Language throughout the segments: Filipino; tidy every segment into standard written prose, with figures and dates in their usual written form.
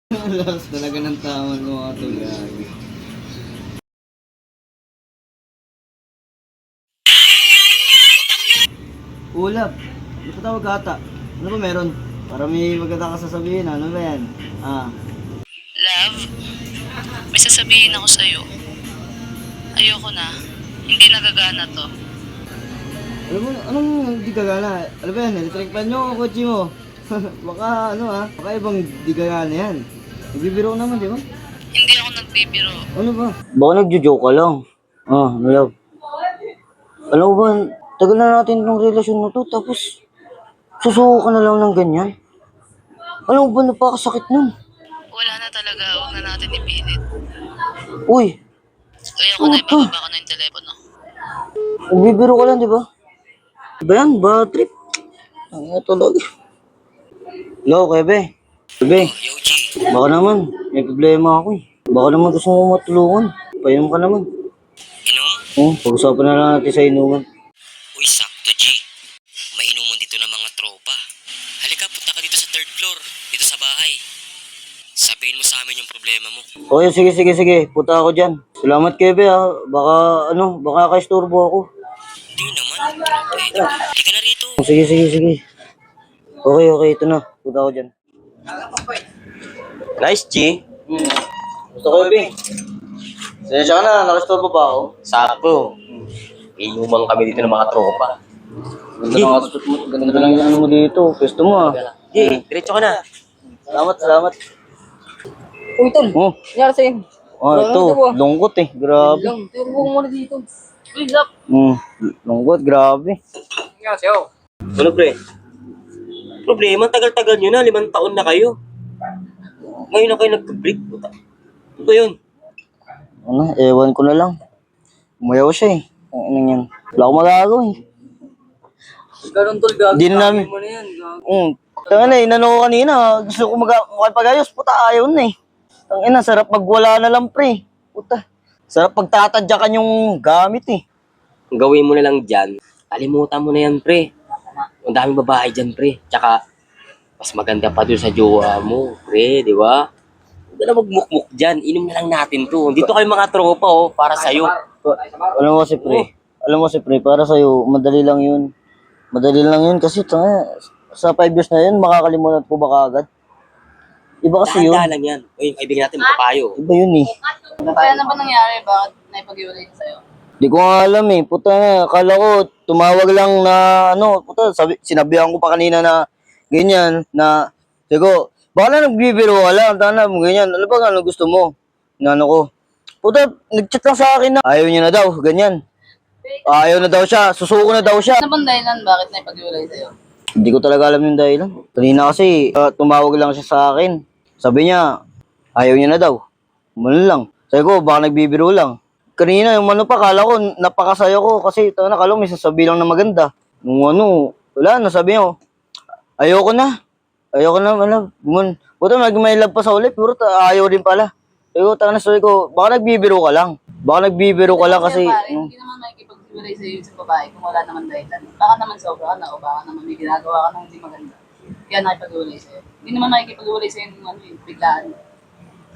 Lakas talaga ng tama ng mga tulad. Ulap, napatawag ka ata. Ano ba meron? Para may maganda ka sasabihin, ano ba yan? Ah, Love, may sasabihin ako sa'yo. Ayoko na. Hindi nagagana to. alam mo, anong di gagana? Alam ba yan, electric fan nyo o kotse mo? Baka ano baka ibang di gagana yan. Nagbibiro ko naman, di ba? Hindi ako nagbibiro. Ano ba? Baka nagjo-joke ka lang. Ah, love. Alam mo ba, tagal na natin itong relasyon na to, tapos susuko ka na lang ng ganyan. Alam mo ba, napakasakit nun. Wala na talaga. Huwag na natin ipilit. Uy, Ayoko na, puta. ibababa ko na yung telepono. Nagbibiro ka lang, di ba? Ba yan? Bad trip? Ang nga talaga. Hello, Kebe. Kebe, Yo, G. baka naman, may problema ako eh. Baka naman gusto mo matulungan. Painom ka naman. Inom? Pag-usapan na lang natin sa inuman. Uy, sakto, G. May inuman dito ng mga tropa. Halika, punta ka dito sa third floor. Dito sa bahay. Sabihin mo sa amin yung problema mo. Okay, sige. Punta ako dyan. Salamat, Kebe Baka, baka kaisturbo ako. Hindi naman. Pwede. Halika na rito. Sige. Okay, ito na. Punta ako dyan. Nice, G. Gusto ko, Kebe. Sensya ka na, nakisturbo pa ako. Sakto. Inuman kami dito ng mga tropa. Ganda lang yung ano mo dito. Pwesto mo G, diretso ka na. Salamat. Uy, tol. Oh, Nangyari sa'yo. ito. Lungkot eh. Grabe. Lang, turbo mo muna dito. Uy, Zap. Lungkot, grabe. Nangyari sa'yo. Ano, pre? Problema, tagal-tagal nyo na. 5 taon na kayo. Ngayon na kayo nagka-break. Ito yun. Ewan ko na lang. Umayaw siya eh. Ano yan? Wala akong magagawa eh. Ganun, tol. Gagawin Di na namin. mo na yan. Gagawin. Tanga na, inano ko kanina. Gusto ko makipag-ayos. Puta, ayaw na eh. Tangina, sarap magwala na lang pre. Puta. Sarap pagtatadyakan yung gamit eh. Ang gawin mo na lang dyan, kalimutan mo na yan, pre. Ang daming babae dyan, pre. Tsaka, mas maganda pa doon sa jowa mo, pre, di ba? Huwag ka na magmukmuk dyan. Inom na lang natin to. Dito kayo mga tropa, oh, para sa'yo. Alam mo kasi pre, para sa'yo, madali lang yun. Madali lang yun kasi tanga, sa 5 years na yun, makakalimutan ko ba kaagad? Iba kasi yun. Dahan-dahan lang yan. O yung kaibigan natin, magpapayo. Iba yun eh. Kaya na ba nangyari? Bakit naipag-iwalay sa'yo? Di ko nga alam eh. Puta na, akala ko tumawag lang na puta, sinabihan ko pa kanina na ganyan, na, sigo, baka na nagbibiro ka lang, tana mo ganyan, ano ba ano gusto mo? Na ano ko, puta, nag-chat lang sa akin na, ayaw niya na daw, ganyan. Ayaw na daw siya, susuko na daw siya. Ano bang dahilan bakit naipag-iwalay sa'yo? Hindi ko talaga alam yung dahilan. Kanina kasi, tumawag lang siya sa akin. Sabi niya, ayaw niya na daw. Umano lang. Sabi ko, baka nagbibiro lang. Kanina, yung pa, kala ko, napakasaya ko kasi kala ko may sasabi lang na maganda. Nung wala na, sabi niya, ayoko na, wala. Buta, may love pa sa ulit, pero ayaw din pala. Sabi ko, baka nagbibiro ka lang. Kasi, Hindi naman makikipag-iwalay sa'yo sa babae kung wala naman dahilan. Baka naman sobra ka na o baka naman may ginagawa ka na hindi maganda. Kaya nakipag-iwalay sa'yo. Hindi naman makikipag-iwalay sa'yo ng biglaan.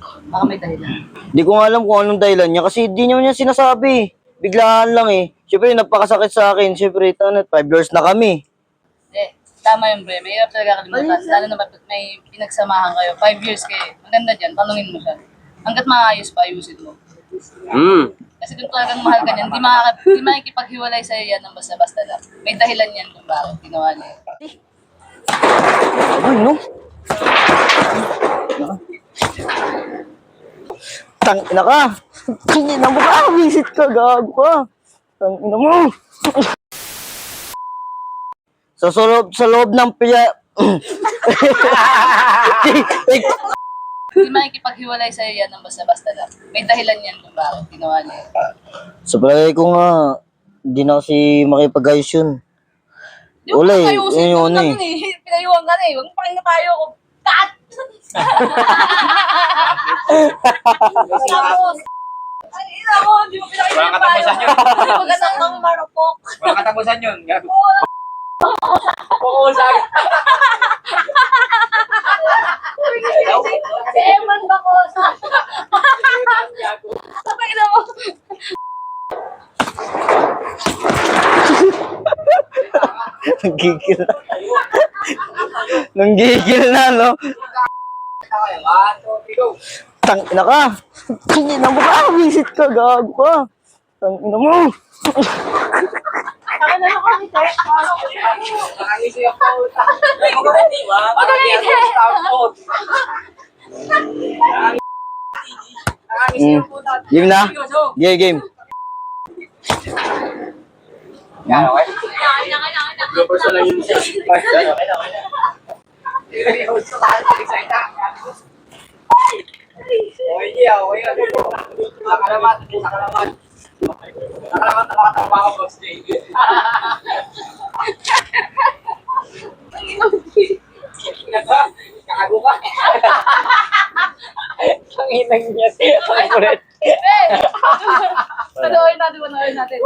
Baka may dahilan. di ko nga alam kung anong dahilan niya kasi di niya sinasabi. Biglaan lang eh. Siyempre, napakasakit sa akin. Siyempre, 5 years na kami. Tama yung pre. May hirap talaga kalimutan. Lalo na may pinagsamahan kayo. 5 years kayo. Maganda dyan. Tanungin mo siya. Hanggat maayos pa, ayusin mo. Kasi kung talagang mahal ka niyan, di makikipaghiwalay sa'yo yan ng basta-basta lang. May dahilan yan kung bakit ginawa niya. Ay, no? Tangina ka! Tangina mo ka! Visit ka! Gago ka! Tangina mo! Sa loob ng Hindi makikipaghiwalay sa'yo yan ng basta-basta lang. May dahilan yan kung bakit ginawa niya. Sa palagay ko nga, hindi na kasi makipag-ayos yun. Di mo Wala pa eh, ayusin yun mo yun naman eh. Pinayuhan ka na eh. Huwag mo pakinggan tayo ko. Cut! Tapos, ay, ina mo, hindi mo pinakinggan tayo. Magandang ng marupok. Walang katapusan yun. Gago. Si Emma Nanggigil na. Nanggigil na, no? Tangina ka. Tangina mo ka. Visit ka. Gago ka. Tangina mo. Game na? Game. Panoorin natin.